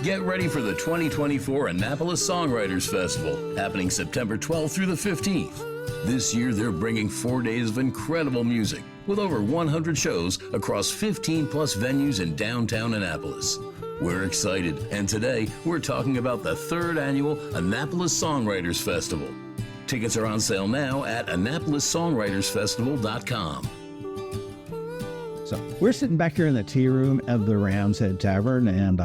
Get ready for the 2024 Annapolis Songwriters Festival, happening September 12th through the 15th. This year, they're bringing 4 days of incredible music with over 100 shows across 15-plus venues in downtown Annapolis. We're excited, and today we're talking about the 3rd Annual Annapolis Songwriters Festival. Tickets are on sale now at AnnapolisSongwritersFestival.com. So we're sitting back here in the tea room of the Ram's Head Tavern, and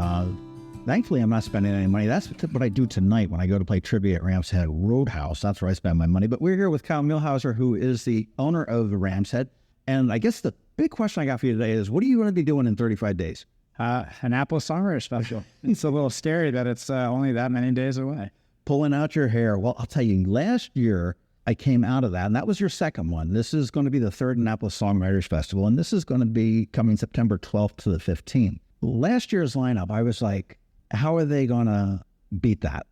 thankfully I'm not spending any money. That's what I do tonight when I go to play trivia at Ram's Head Roadhouse. That's where I spend my money. But we're here with Kyle Muehlhauser, who is the owner of the Ram's Head. And I guess the big question I got for you today is, what are you going to be doing in 35 days? Annapolis Songwriters Festival. It's a little scary that it's only that many days away. Pulling out your hair. Well, I'll tell you, last year I came out of that, and that was your second one. This is going to be the 3rd Annapolis Songwriters Festival, and this is going to be coming September 12th to the 15th. Last year's lineup, I was like, how are they going to beat that?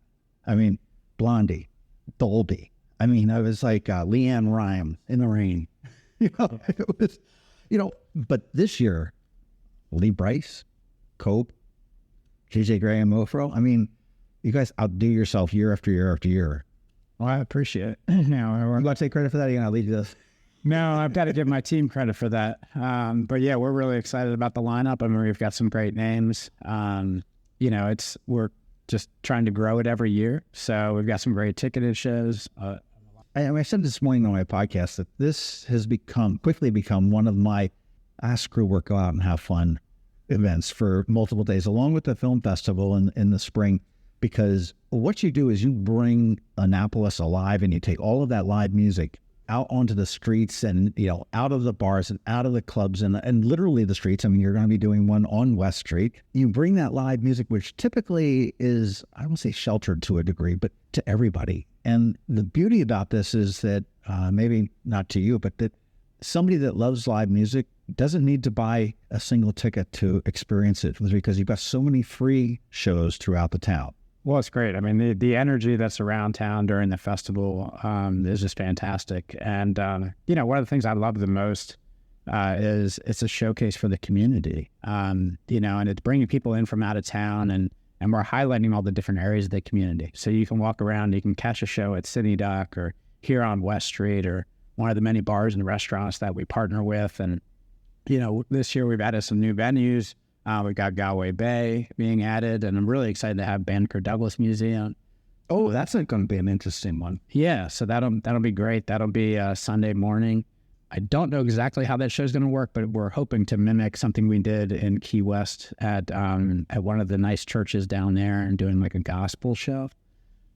I mean, Blondie, Dolby. I mean, I was like Leanne Rhyme, In the Rain. It was, but this year, Lee Brice, Cope, J.J. Graham, Mofro. I mean, you guys outdo yourself year after year after year. Well, I appreciate it. No, I'm going to take credit for that. You're going to lead this. No, I've got to give my team credit for that. But yeah, we're really excited about the lineup. I mean, we've got some great names. We're just trying to grow it every year. So we've got some great ticketed shows. I said this morning on my podcast that this has quickly become one of my screw work, go out and have fun events for multiple days, along with the film festival in the spring. Because what you do is you bring Annapolis alive, and you take all of that live music out onto the streets and, out of the bars and out of the clubs and literally the streets. I mean, you're going to be doing one on West Street. You bring that live music, which typically is, I won't say sheltered to a degree, but to everybody. And the beauty about this is that maybe not to you, but that somebody that loves live music doesn't need to buy a single ticket to experience it, because you've got so many free shows throughout the town. Well, it's great. I mean, the energy that's around town during the festival is just fantastic. And, one of the things I love the most is it's a showcase for the community, and it's bringing people in from out of town, and we're highlighting all the different areas of the community. So you can walk around, you can catch a show at City Dock or here on West Street or one of the many bars and restaurants that we partner with. And, this year we've added some new venues. We've got Galway Bay being added, and I'm really excited to have Banneker Douglas Museum. Oh, that's going to be an interesting one. Yeah, so that'll be great. That'll be Sunday morning. I don't know exactly how that show's going to work, but we're hoping to mimic something we did in Key West at one of the nice churches down there, and doing like a gospel show.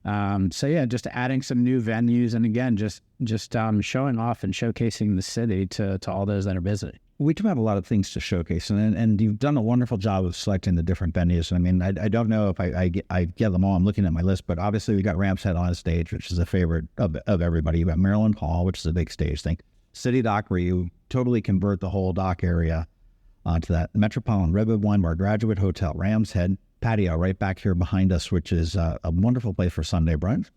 Just adding some new venues, and again, just showing off and showcasing the city to all those that are visiting. We do have a lot of things to showcase, and you've done a wonderful job of selecting the different venues. I mean, I don't know if I get them all. I'm looking at my list, but obviously we got Ram's Head on stage, which is a favorite of everybody. You got Maryland Hall, which is a big stage thing. City Dock, where you totally convert the whole dock area to that. Metropolitan Redwood Wine Bar, Graduate Hotel, Ram's Head Patio right back here behind us, which is a wonderful place for Sunday brunch.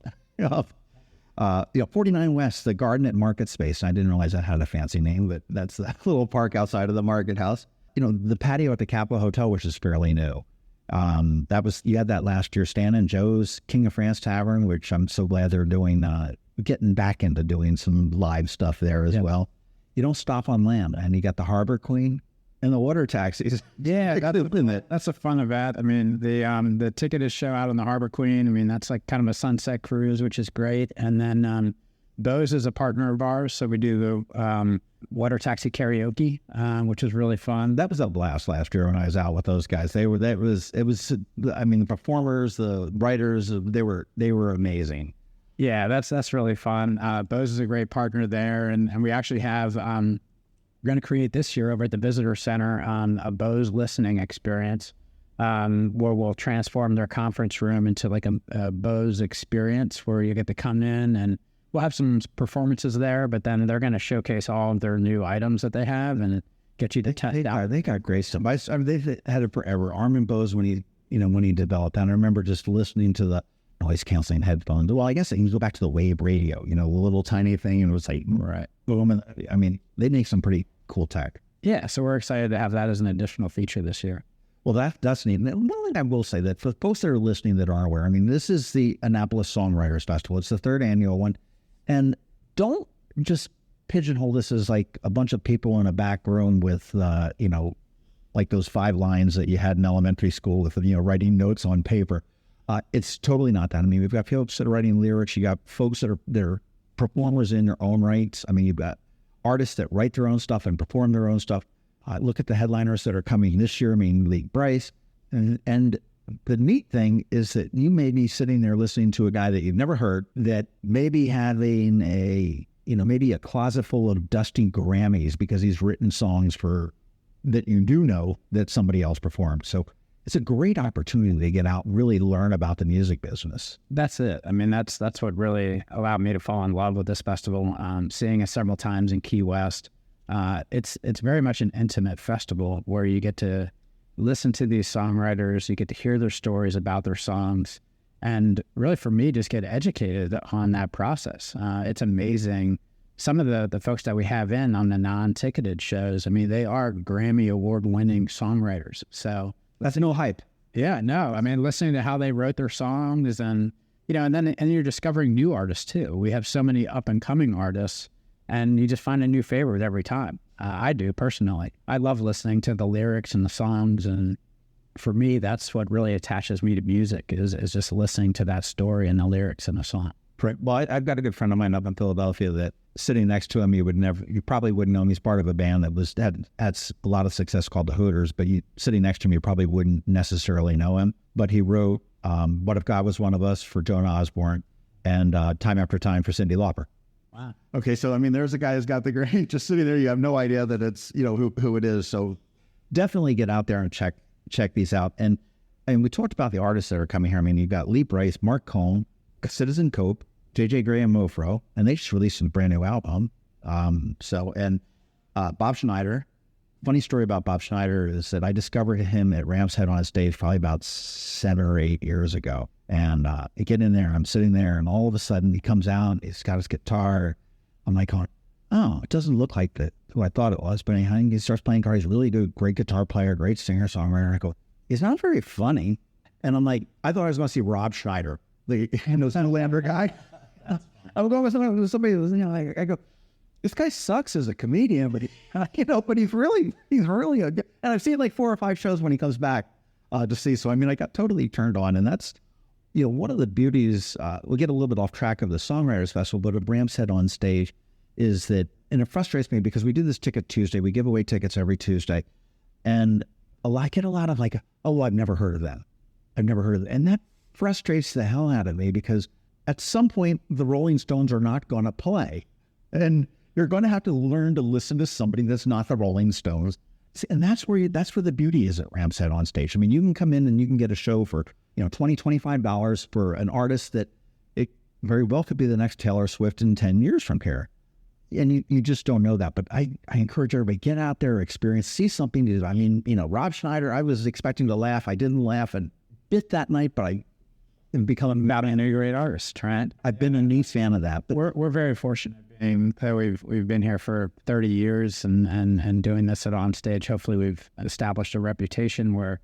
49 West, the Garden at Market Space. I didn't realize that had a fancy name, but that's that little park outside of the Market House. The patio at the Capitol Hotel, which is fairly new. You had that last year. Stan and Joe's King of France Tavern, which I'm so glad they're doing, getting back into doing some live stuff there as well. You don't stop on land, and you got the Harbor Queen and the water taxis. Yeah, that's a fun event. I mean, the ticketed show out on the Harbor Queen, I mean, that's like kind of a sunset cruise, which is great. And then Bose is a partner of ours, so we do the water taxi karaoke, which is really fun. That was a blast last year when I was out with those guys. I mean, the performers, the writers, they were amazing. Yeah, that's really fun. Bose is a great partner there, and we actually have we're going to create this year over at the Visitor Center a Bose listening experience, where we'll transform their conference room into like a Bose experience, where you get to come in, and we'll have some performances there, but then they're going to showcase all of their new items that they have and get you to test out. They got great stuff. I mean, they've had it forever. Armin Bose, when he developed that, I remember just listening to the noise canceling headphones. Well, I guess you can go back to the Wave radio, the little tiny thing, and it was like, right, boom. And, I mean, they make some pretty cool tech. Yeah, so we're excited to have that as an additional feature this year. Well, that's neat. And one thing I will say that for folks that are listening that aren't aware, I mean, this is the Annapolis Songwriters Festival. It's the third annual one. And don't just pigeonhole this as like a bunch of people in a back room with, like those 5 lines that you had in elementary school with, writing notes on paper. It's totally not that. I mean, we've got folks that are writing lyrics. You got folks that are performers in their own rights. I mean, you've got artists that write their own stuff and perform their own stuff. Look at the headliners that are coming this year. I mean, Lee Bryce. And the neat thing is that you may be sitting there listening to a guy that you've never heard that may be having maybe a closet full of dusty Grammys because he's written songs that you do know that somebody else performed. So it's a great opportunity to get out and really learn about the music business. That's it. I mean, that's what really allowed me to fall in love with this festival. Seeing it several times in Key West. It's very much an intimate festival where you get to listen to these songwriters, you get to hear their stories about their songs, and really for me, just get educated on that process. It's amazing. Some of the folks that we have in on the non-ticketed shows, I mean, they are Grammy award-winning songwriters. So that's no hype. Yeah, no. I mean, listening to how they wrote their songs and then you're discovering new artists too. We have so many up-and-coming artists. And you just find a new favorite every time. I do, personally. I love listening to the lyrics and the songs. And for me, that's what really attaches me to music is just listening to that story and the lyrics in a song. Right. Well, I've got a good friend of mine up in Philadelphia that sitting next to him, you probably wouldn't know him. He's part of a band that had a lot of success called the Hooters, but sitting next to him, you probably wouldn't necessarily know him. But he wrote What If God Was One of Us for Joan Osborne and Time After Time for Cyndi Lauper. Wow. Okay, so I mean, there's a guy who's got the Grammy just sitting there. You have no idea that it's who it is. So definitely get out there and check these out. And we talked about the artists that are coming here. I mean, you've got Lee Bryce, Mark Cohn, Citizen Cope, J.J. Graham Mofro, and they just released a brand new album. Bob Schneider. Funny story about Bob Schneider is that I discovered him at Ram's Head on a stage probably about 7 or 8 years ago. And I get in there, I'm sitting there, and all of a sudden he comes out, he's got his guitar. I'm like going, oh, it doesn't look like who I thought it was. But he starts playing guitar. He's really good, great guitar player, great singer, songwriter. I go, he's not very funny. And I'm like, I thought I was going to see Rob Schneider, the Zoolander guy. I'm going with somebody who's, I go, this guy sucks as a comedian, but but he's really a good. And I've seen like 4 or 5 shows when he comes back to see. So I mean, I got totally turned on, and that's one of the beauties. We'll get a little bit off track of the Songwriters Festival, but at Ram's Head on stage is that, and it frustrates me because we do this Ticket Tuesday. We give away tickets every Tuesday, and I get a lot of like, oh, I've never heard of them. I've never heard of them, and that frustrates the hell out of me because at some point the Rolling Stones are not going to play, and you're going to have to learn to listen to somebody that's not the Rolling Stones. And that's where the beauty is at Ram's Head on stage. I mean, you can come in and you can get a show for, $20, $25 for an artist that it very well could be the next Taylor Swift in 10 years from here. And you just don't know that. But I encourage everybody, get out there, experience, see something new. I mean, Rob Schneider, I was expecting to laugh. I didn't laugh a bit that night, but I am becoming About an great artist, right? I've been a neat fan of that. But we're very fortunate. We've been here for 30 years and doing this at On Stage. Hopefully we've established a reputation where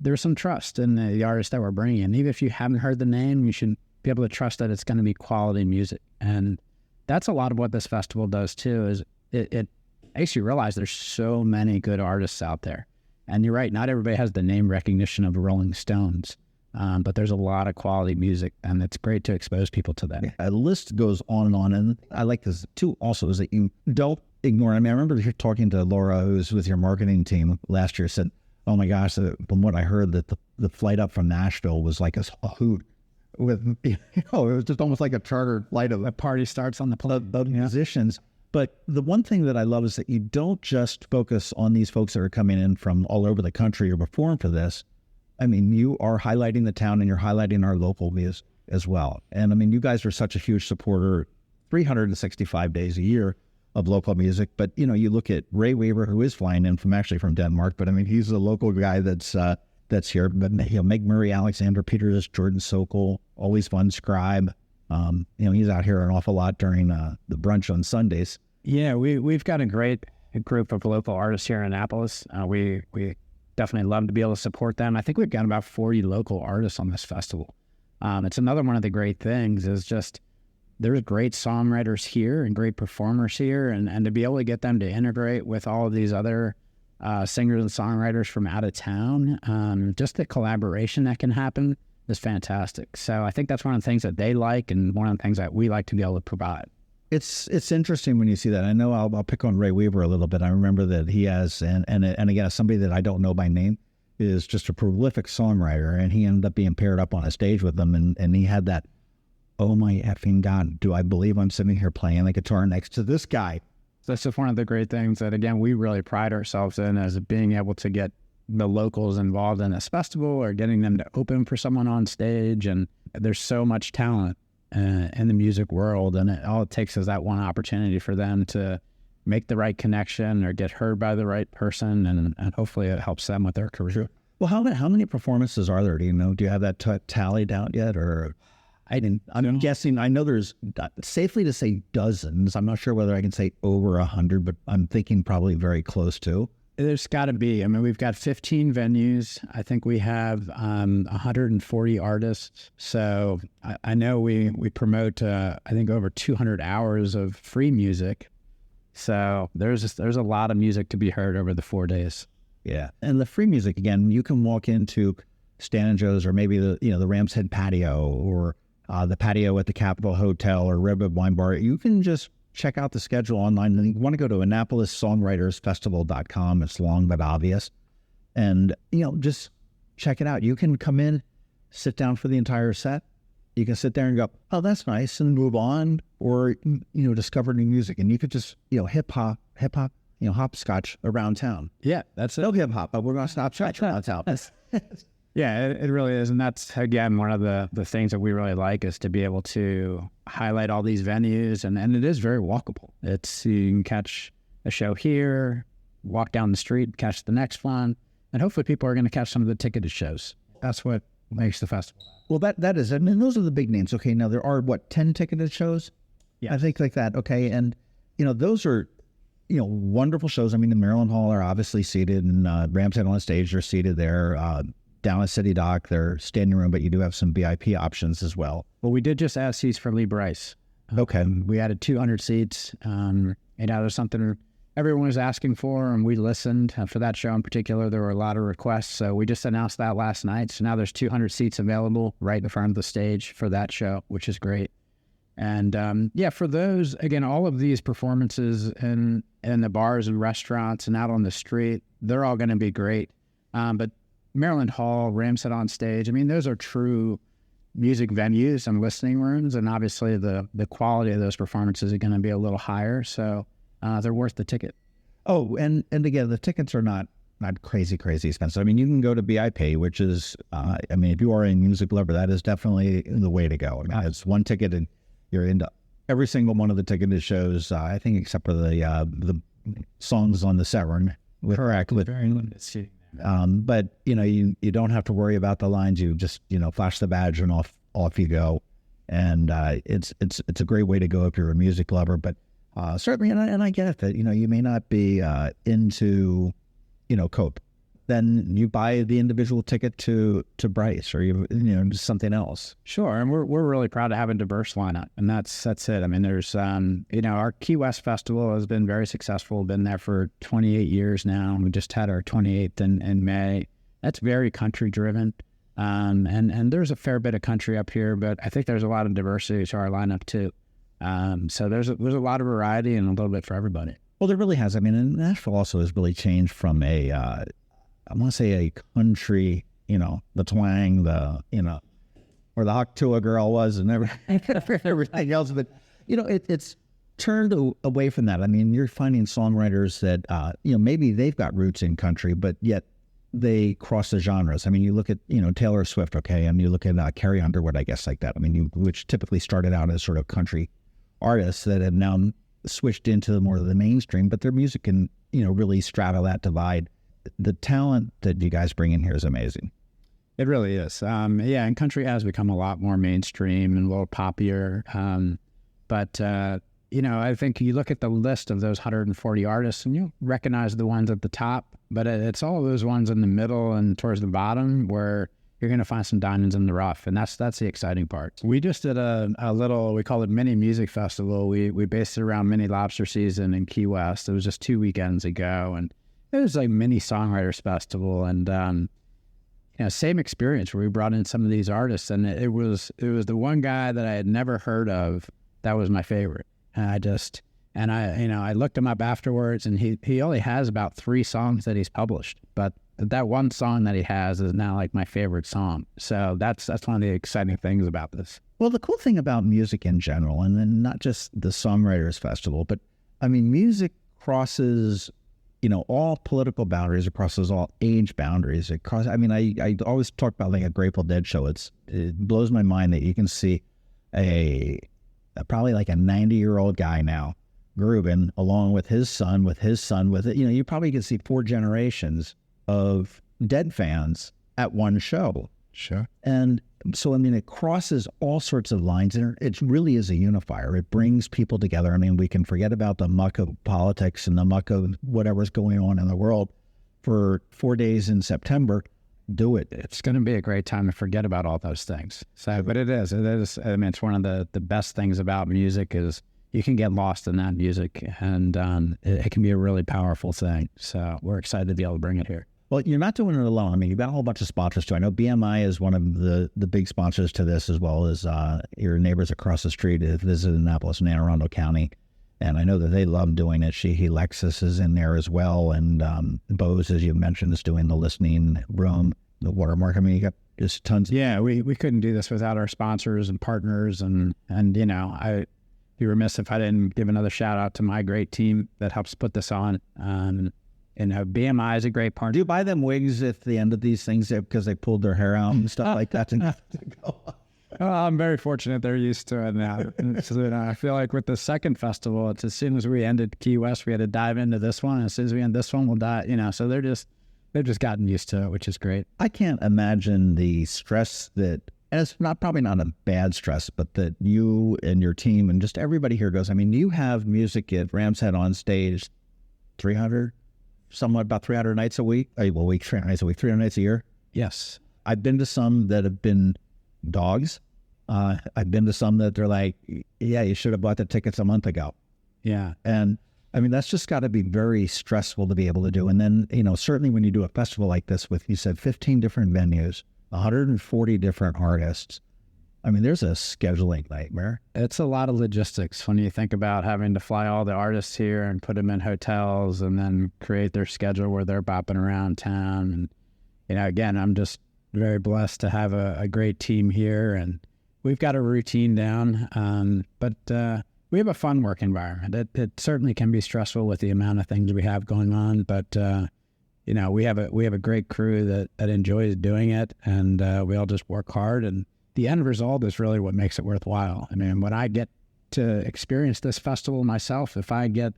there's some trust in the artists that we're bringing in. Even if you haven't heard the name, you should be able to trust that it's going to be quality music. And that's a lot of what this festival does too, is it makes you realize there's so many good artists out there. And you're right, not everybody has the name recognition of the Rolling Stones. But there's a lot of quality music, and it's great to expose people to that. A list goes on, and I like this too also, is that you don't ignore. I mean, I remember talking to Laura, who's with your marketing team last year, said, oh my gosh, from what I heard, that the flight up from Nashville was like a hoot. With, it was just almost like a chartered flight of the party starts on the plane. The musicians. But the one thing that I love is that you don't just focus on these folks that are coming in from all over the country or perform for this. I mean, you are highlighting the town and you're highlighting our local music as well. And I mean, you guys are such a huge supporter, 365 days a year of local music. But, you look at Ray Weaver, who is flying in from Denmark, but I mean, he's a local guy that's here. But, Meg Murray, Alexander Peters, Jordan Sokol, Always Fun Scribe. He's out here an awful lot during the brunch on Sundays. Yeah, we've got a great group of local artists here in Annapolis. We definitely love to be able to support them. I think we've got about 40 local artists on this festival. It's another one of the great things is just there's great songwriters here and great performers here, and to be able to get them to integrate with all of these other singers and songwriters from out of town, just the collaboration that can happen is fantastic. So I think that's one of the things that they like and one of the things that we like to be able to provide. It's interesting when you see that. I know I'll pick on Ray Weaver a little bit. I remember that he has, and again, somebody that I don't know by name, is just a prolific songwriter, and he ended up being paired up on a stage with them, and he had that, oh my effing God, do I believe I'm sitting here playing the guitar next to this guy? That's just one of the great things that, again, we really pride ourselves in, as being able to get the locals involved in this festival or getting them to open for someone on stage. And there's so much talent in the music world, and all it takes is that one opportunity for them to make the right connection or get heard by the right person, and hopefully it helps them with their career. Well, how many performances are there? Do you know? Do you have that tallied out yet? Or I'm guessing. I know there's safely to say dozens. I'm not sure whether I can say over 100, but I'm thinking probably very close to. There's got to be. I mean, we've got 15 venues. I think we have 140 artists. So I know we promote, I think, over 200 hours of free music. So there's a lot of music to be heard over the 4 days. Yeah, and the free music, again, you can walk into Stan and Joe's, or maybe the Ram's Head patio, or the patio at the Capitol Hotel or Redwood Wine Bar. You can just check out the schedule online. And you want to go to AnnapolisSongwritersFestival.com. It's long but obvious. And, just check it out. You can come in, sit down for the entire set. You can sit there and go, oh, that's nice, and move on, or, discover new music. And you could just, hip hop, hopscotch around town. Yeah, that's it. No hip hop, but we're going to stop around town. Yeah, it really is. And that's, again, one of the things that we really like, is to be able to highlight all these venues. And it is very walkable. You can catch a show here, walk down the street, catch the next one. And hopefully people are going to catch some of the ticketed shows. That's what makes the festival. Well, that is, and those are the big names. Okay, now there are, 10 ticketed shows? Yeah. I think like that. Okay, and, those are, wonderful shows. I mean, the Maryland Hall are obviously seated, and Ram's Head on stage are seated there. Down at City Dock, they're standing room, but you do have some VIP options as well. Well, we did just add seats for Lee Bryce. Okay. We added 200 seats. And that was something everyone was asking for, and we listened. For that show in particular, there were a lot of requests. So we just announced that last night. So now there's 200 seats available right in front of the stage for that show, which is great. And for those, again, all of these performances in the bars and restaurants and out on the street, they're all going to be great. But Maryland Hall, Ram's Head on stage, I mean, those are true music venues and listening rooms, and obviously the quality of those performances are going to be a little higher, so they're worth the ticket. Oh, and again, the tickets are not crazy expensive. I mean, you can go to BIP, which is, if you are a music lover, that is definitely the way to go. I mean, it's one ticket, and you're into every single one of the ticketed shows, I think, except for the songs on the Severn. Correct. With very limited seating. But you don't have to worry about the lines. You just flash the badge and off you go, and it's a great way to go if you're a music lover. But certainly, and I get that you may not be into Cope. Then you buy the individual ticket to Bryce, or something else. Sure, and we're really proud to have a diverse lineup, and that's it. I mean, there's our Key West Festival has been very successful. Been there for 28 years now. We just had our 28th in May. That's very country driven, and there's a fair bit of country up here, but I think there's a lot of diversity to our lineup too. So there's a lot of variety and a little bit for everybody. Well, there really has. I mean, and Nashville also has really changed from I want to say a country, the twang, where the Hocktua girl was and everything else. But, it's turned away from that. I mean, you're finding songwriters that, maybe they've got roots in country, but yet they cross the genres. I mean, you look at, Taylor Swift, okay, and you look at Carrie Underwood, I guess, like that. I mean, which typically started out as sort of country artists that have now switched into more of the mainstream, but their music can, really straddle that divide. The talent that you guys bring in here is amazing. It really is. And country has become a lot more mainstream and a little poppier. But I think you look at the list of those 140 artists and you recognize the ones at the top, but it's all those ones in the middle and towards the bottom where you're going to find some diamonds in the rough. And that's the exciting part. We just did a little, we call it mini music festival. We based it around mini lobster season in Key West. It was just 2 weekends ago. And it was like mini songwriters festival. And, same experience where we brought in some of these artists, and it was the one guy that I had never heard of that was my favorite. And I looked him up afterwards, and he only has about 3 songs that he's published, but that one song that he has is now like my favorite song. So that's one of the exciting things about this. Well, the cool thing about music in general, and then not just the Songwriters Festival, but I mean, music crosses all political boundaries, it crosses all age boundaries. I always talk about like a Grateful Dead show. It blows my mind that you can see probably like a 90-year-old guy now grooving along with his son, you probably can see 4 generations of Dead fans at one show. Sure. And so, it crosses all sorts of lines, and it really is a unifier. It brings people together. We can forget about the muck of politics and the muck of whatever's going on in the world for 4 days in September. Do it. It's going to be a great time to forget about all those things. So, but it is. It's one of the best things about music is you can get lost in that music, and it can be a really powerful thing. So we're excited to be able to bring it here. Well, you're not doing it alone. You've got a whole bunch of sponsors too. I know BMI is one of the big sponsors to this, as well as your neighbors across the street have visited Annapolis and Anne Arundel County. And I know that they love doing it. Lexus is in there as well. And Bose, as you mentioned, is doing the listening room, the watermark. You got just tons. Yeah, we couldn't do this without our sponsors and partners. And I'd be remiss if I didn't give another shout out to my great team that helps put this on. BMI is a great partner. Do you buy them wigs at the end of these things because they pulled their hair out and stuff like that to go on? I'm very fortunate they're used to it now. So, I feel like with the second festival, it's as soon as we ended Key West, we had to dive into this one. And as soon as we end this one, we'll dive, so they've just gotten used to it, which is great. I can't imagine the stress that, and it's probably not a bad stress, but that you and your team and just everybody here goes. You have music at Ram's Head on stage 300 nights a week. 300 nights a week, 300 nights a year. Yes. I've been to some that have been dogs. I've been to some that they're like, yeah, you should have bought the tickets a month ago. Yeah. And that's just got to be very stressful to be able to do. And then, certainly when you do a festival like this with, you said 15 different venues, 140 different artists, there's a scheduling nightmare. It's a lot of logistics when you think about having to fly all the artists here and put them in hotels and then create their schedule where they're bopping around town. And, again, I'm just very blessed to have a great team here, and we've got a routine down. But we have a fun work environment. It certainly can be stressful with the amount of things we have going on, but we have a great crew that enjoys doing it, and we all just work hard, and the end result is really what makes it worthwhile. When I get to experience this festival myself, if I get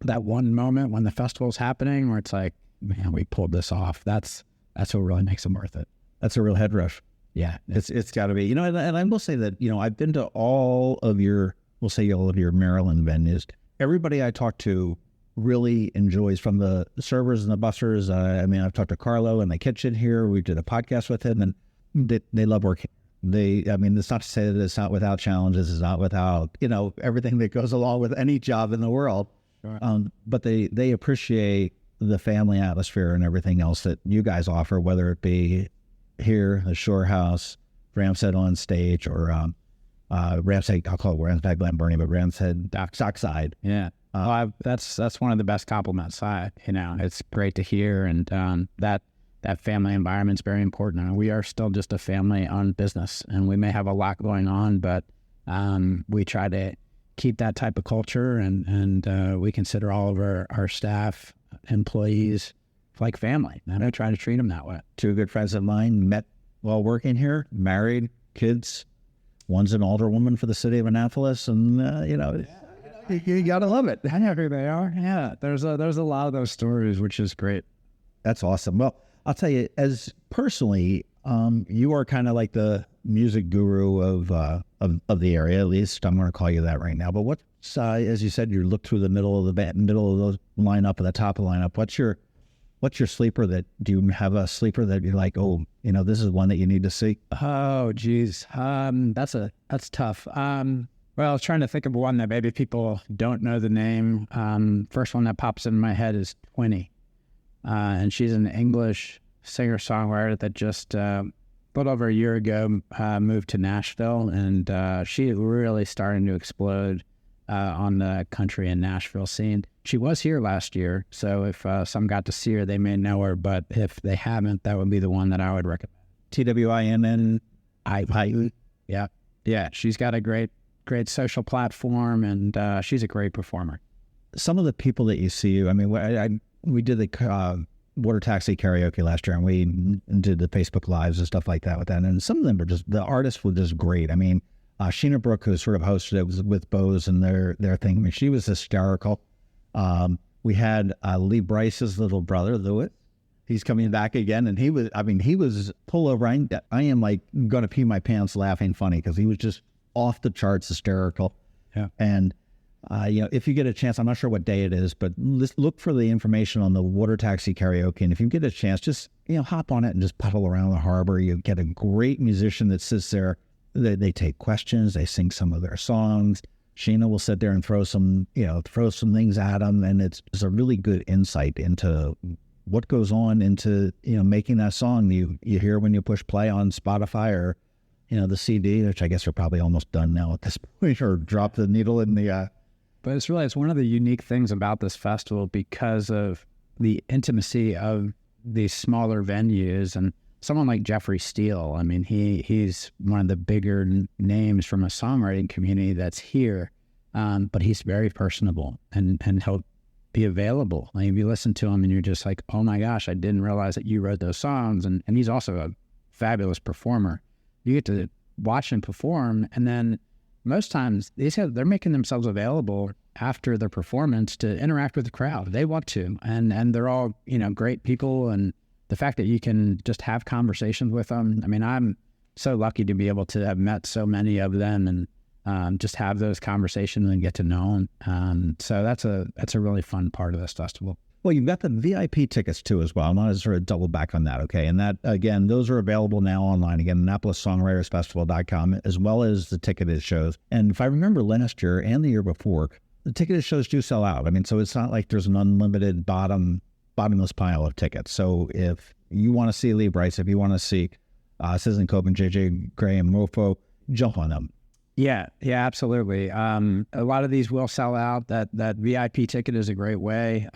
that one moment when the festival's happening where it's like, man, we pulled this off, that's what really makes it worth it. That's a real head rush. Yeah. It's got to be. And I will say that, I've been to all of your Maryland venues. Everybody I talk to really enjoys, from the servers and the bussers. I've talked to Carlo in the kitchen here. We did a podcast with him, and they love working. It's not to say that it's not without challenges. It's not without, everything that goes along with any job in the world. Sure. But they appreciate the family atmosphere and everything else that you guys offer, whether it be here, the Shore House, Ram's Head on stage, or Ram's Head, I'll call it Ram's Head Glen Burnie, but Ram's Head Dockside. Yeah. That's one of the best compliments. It's great to hear, and that family environment is very important. We are still just a family-owned business, and we may have a lot going on, but we try to keep that type of culture, and we consider all of our staff, employees, like family, and I try to treat them that way. 2 good friends of mine met while working here, married, kids. One's an alderwoman for the city of Annapolis, and you gotta love it. I know who they are. Yeah, there's a lot of those stories, which is great. That's awesome. Well, I'll tell you, as personally, you are kind of like the music guru of the area. At least I'm going to call you that right now. But as you said, you look through the middle of the lineup or the top of the lineup. What's your sleeper do you have a sleeper that you're like, oh, this is one that you need to see? Oh, geez. That's tough. Well, I was trying to think of one that maybe people don't know the name. First one that pops in my head is Twinny. And she's an English singer-songwriter that just a little over a year ago moved to Nashville, and she really starting to explode on the country and Nashville scene. She was here last year, so if some got to see her, they may know her, but if they haven't, that would be the one that I would recommend. Twinni. Yeah, she's got a great social platform, and she's a great performer. Some of the people that you see, I mean, we did the Water Taxi karaoke last year, and we did the Facebook Lives and stuff like that with that. And some of them were the artists were just great. I mean, Sheena Brooke, who sort of hosted it, was with Bose and their thing. I mean, she was hysterical. We had Lee Bryce's little brother, Louis. He's coming back again, and he was pull over. I am like going to pee my pants laughing funny because he was just off the charts hysterical. Yeah. And if you get a chance, I'm not sure what day it is, but look for the information on the Water Taxi karaoke. And if you get a chance, just hop on it and just puddle around the harbor. You get a great musician that sits there. They take questions. They sing some of their songs. Sheena will sit there and throw some things at them, and it's a really good insight into what goes on into making that song you hear when you push play on Spotify or the CD, which I guess are probably almost done now at this point, or drop the needle in the. But it's one of the unique things about this festival because of the intimacy of these smaller venues, and someone like Jeffrey Steele. I mean, he's one of the bigger names from a songwriting community that's here, but he's very personable and he'll be available. Like, if you listen to him and you're just like, oh my gosh, I didn't realize that you wrote those songs. And he's also a fabulous performer. You get to watch him perform, and then most times they're making themselves available after their performance to interact with the crowd. They want to, and they're all great people, and the fact that you can just have conversations with them. I mean, I'm so lucky to be able to have met so many of them and just have those conversations and get to know them. So that's a really fun part of this festival. Well, you've got the VIP tickets too as well. I want to sort of double back on that, okay? And that, again, those are available now online. Again, AnnapolisSongwritersFestival.com, as well as the ticketed shows. And if I remember last year and the year before, the ticketed shows do sell out. I mean, so it's not like there's an unlimited bottomless pile of tickets. So if you want to see Lee Bryce, if you want to see Citizen Cope and JJ Graham Mofo, jump on them. Yeah, absolutely. A lot of these will sell out. That VIP ticket is a great way.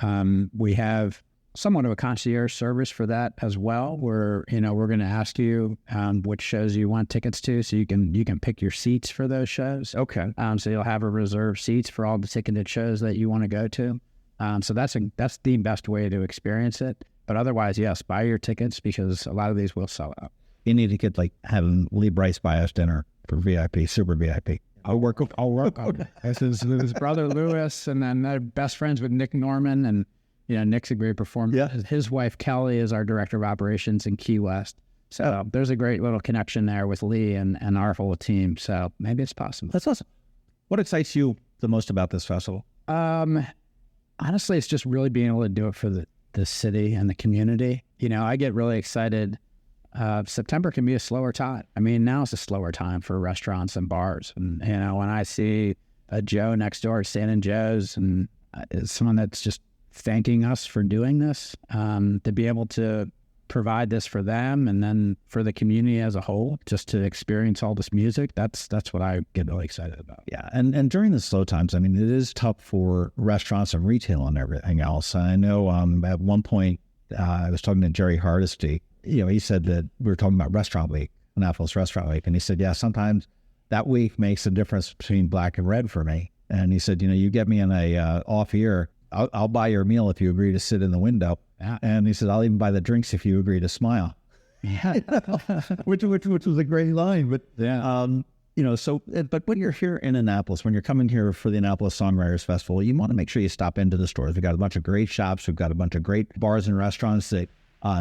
We have somewhat of a concierge service for that as well, where we're going to ask you which shows you want tickets to, so you can pick your seats for those shows. Okay. So you'll have a reserved seats for all the ticketed shows that you want to go to. So that's the best way to experience it. But otherwise, yes, buy your tickets because a lot of these will sell out. You need to get having Lee Bryce buy us dinner for VIP, super VIP. I'll work on it. This is his brother Louis, and then they're best friends with Nick Norman, and Nick's a great performer. Yeah. His wife Kelly is our director of operations in Key West. So there's a great little connection there with Lee and our whole team. So maybe it's possible. That's awesome. What excites you the most about this festival? Honestly, it's just really being able to do it for the city and the community. I get really excited. September can be a slower time. I mean, now it's a slower time for restaurants and bars. And, when I see a Joe next door standing Joe's, and someone that's just thanking us for doing this, to be able to provide this for them and then for the community as a whole, just to experience all this music, that's what I get really excited about. Yeah, and during the slow times, I mean, it is tough for restaurants and retail and everything else. I know at one point I was talking to Jerry Hardesty. He said that we were talking about Restaurant Week, Annapolis Restaurant Week, and he said, yeah, sometimes that week makes a difference between black and red for me. And he said, you get me in a off year, I'll buy your meal if you agree to sit in the window. Yeah. And he said, I'll even buy the drinks if you agree to smile. Yeah. which was a great line. But yeah. But when you're here in Annapolis, when you're coming here for the Annapolis Songwriters Festival, you want to make sure you stop into the stores. We've got a bunch of great shops. We've got a bunch of great bars and restaurants that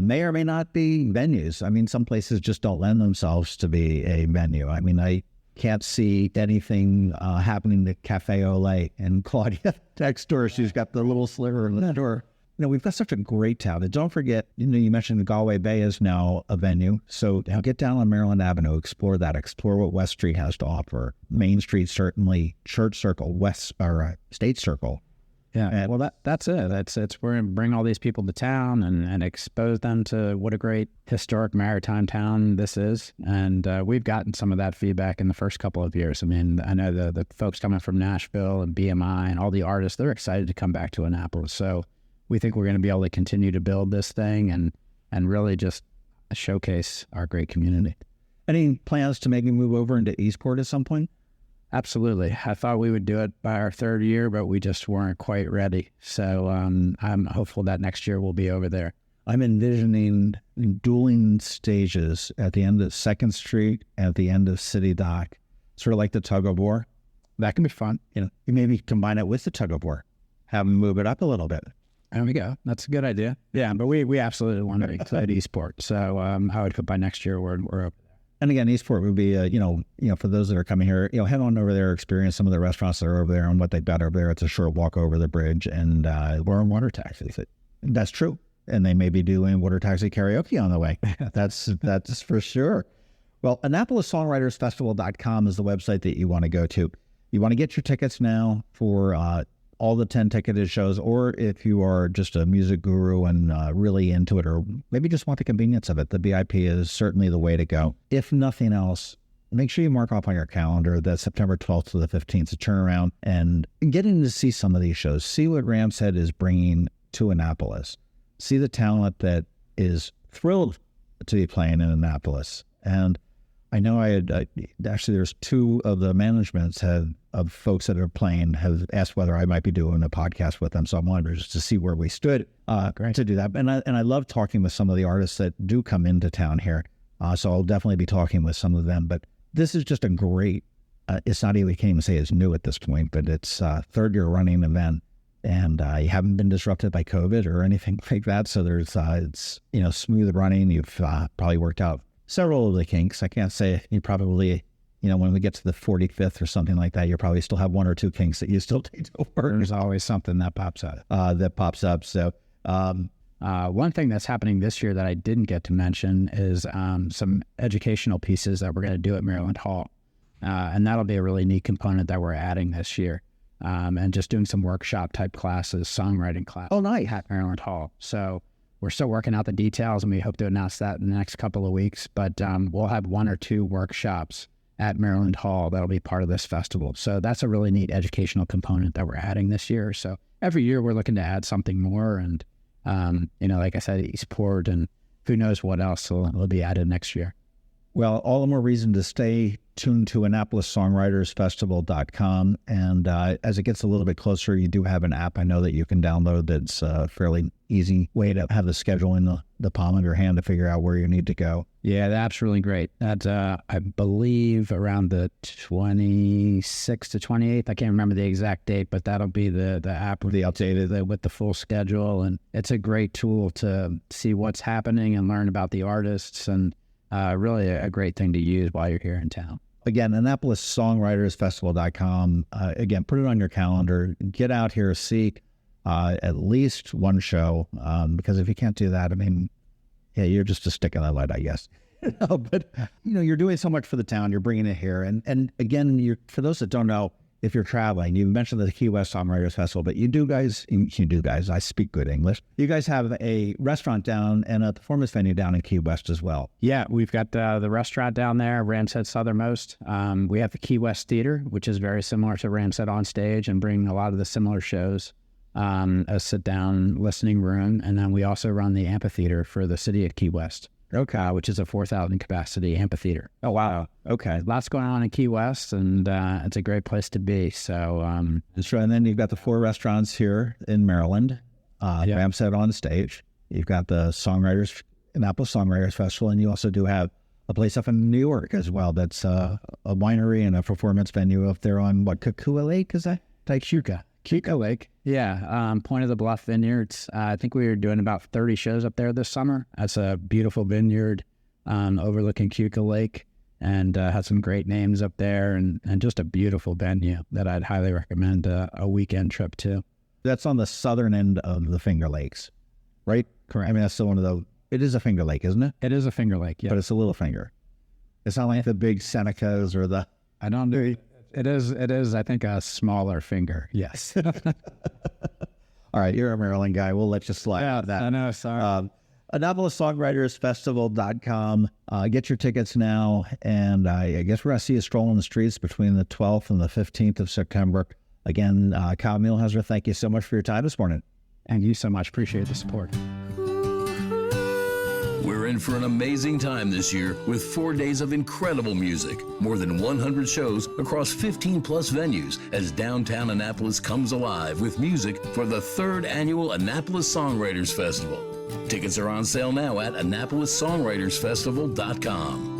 may or may not be venues. I mean, some places just don't lend themselves to be a venue. I mean, can't see anything happening to Cafe Olay. And Claudia next door, she's got the little sliver in the door. We've got such a great town. And don't forget, you mentioned the Galway Bay is now a venue. So get down on Maryland Avenue, explore that, explore what West Street has to offer. Main Street, certainly, Church Circle, State Circle. Yeah, and, well, that's it. We're going to bring all these people to town and expose them to what a great historic maritime town this is. And we've gotten some of that feedback in the first couple of years. I mean, I know the folks coming from Nashville and BMI and all the artists, they're excited to come back to Annapolis. So we think we're going to be able to continue to build this thing and really just showcase our great community. Any plans to maybe move over into Eastport at some point? Absolutely. I thought we would do it by our third year, but we just weren't quite ready. So I'm hopeful that next year we'll be over there. I'm envisioning dueling stages at the end of 2nd Street, at the end of City Dock, sort of like the tug of war. That can be fun. You maybe combine it with the tug of war, have them move it up a little bit. There we go. That's a good idea. Yeah, but we absolutely want to excite Eastport. So I would hope by next year we're over there. And again, Eastport would be, for those that are coming here, head on over there, experience some of the restaurants that are over there and what they've got over there. It's a short walk over the bridge, and we're on water taxis. That's true. And they may be doing water taxi karaoke on the way. That's for sure. Well, AnnapolisSongwritersFestival.com is the website that you want to go to. You want to get your tickets now for all the 10 ticketed shows, or if you are just a music guru and really into it, or maybe just want the convenience of it, the VIP is certainly the way to go. If nothing else, make sure you mark off on your calendar that September 12th to the 15th to turn around and getting to see some of these shows. See what Ramshead is bringing to Annapolis. See the talent that is thrilled to be playing in Annapolis. And I know actually there's two of the managements of folks that are playing have asked whether I might be doing a podcast with them. So I wanted just to see where we stood to do that. And I love talking with some of the artists that do come into town here. So I'll definitely be talking with some of them. But this is just a great, it's not even, we can't even say it's new at this point, but it's third year running event. And you haven't been disrupted by COVID or anything like that. So there's, it's, smooth running. You've probably worked out several of the kinks. I can't say you probably, when we get to the 45th or something like that, you'll probably still have one or two kinks that you still take to work. There's always something that pops up. So one thing that's happening this year that I didn't get to mention is some educational pieces that we're going to do at Maryland Hall. And that'll be a really neat component that we're adding this year. And just doing some workshop type classes, songwriting class. Oh, nice. At Maryland Hall. So we're still working out the details, and we hope to announce that in the next couple of weeks. But we'll have 1 or 2 workshops at Maryland Hall that'll be part of this festival. So that's a really neat educational component that we're adding this year. So every year we're looking to add something more. And, like I said, Eastport and who knows what else will be added next year. Well, all the more reason to stay tuned to AnnapolisSongwritersFestival.com. And as it gets a little bit closer, you do have an app I know that you can download that's a fairly easy way to have the schedule in the palm of your hand to figure out where you need to go. Yeah, the app's really great. That's, I believe, around the 26th to 28th. I can't remember the exact date, but that'll be the app with the updated with the full schedule. And it's a great tool to see what's happening and learn about the artists, and really a great thing to use while you're here in town. Again, AnnapolisSongwritersFestival.com. Again, put it on your calendar. Get out here, see at least one show, because if you can't do that, you're just a stick in the light, I guess. But you're doing so much for the town. You're bringing it here, and again, for those that don't know, if you're traveling, you mentioned the Key West Songwriters Festival, but you guys, I speak good English. You guys have a restaurant down and a performance venue down in Key West as well. Yeah, we've got the restaurant down there, Ramshead Southernmost. We have the Key West Theater, which is very similar to Ramshead on stage and bring a lot of the similar shows, a sit-down listening room. And then we also run the amphitheater for the city of Key West. Okay. Which is a 4,000 capacity amphitheater. Oh, wow. Okay. Lots going on in Key West, and it's a great place to be. So, that's right. And then you've got the 4 restaurants here in Maryland, Ramshead on stage. You've got the Annapolis Songwriters Festival, and you also do have a place up in New York as well. That's a winery and a performance venue up there on Kekua Lake, is that? Keuka Lake. Yeah. Point of the Bluff Vineyards. I think we were doing about 30 shows up there this summer. That's a beautiful vineyard overlooking Keuka Lake. and had some great names up there, and just a beautiful venue that I'd highly recommend a weekend trip to. That's on the southern end of the Finger Lakes, right? Correct. I mean, that's still one of the. It is a Finger Lake, isn't it? It is a Finger Lake, yeah. But it's a little finger. It's not like the big Senecas or the. I don't know. It is. I think a smaller finger. Yes. All right, you're a Maryland guy. We'll let you slide. Yeah, on that. I know. Sorry. Annapolis Songwriters Festival.com. Get your tickets now, and I guess we're going to see a stroll in the streets between the 12th and the 15th of September. Again, Kyle Muehlhauser, thank you so much for your time this morning. Thank you so much. Appreciate the support. We're in for an amazing time this year with 4 days of incredible music, more than 100 shows across 15 plus venues as downtown Annapolis comes alive with music for the 3rd Annual Annapolis Songwriters Festival. Tickets are on sale now at AnnapolisSongwritersFestival.com.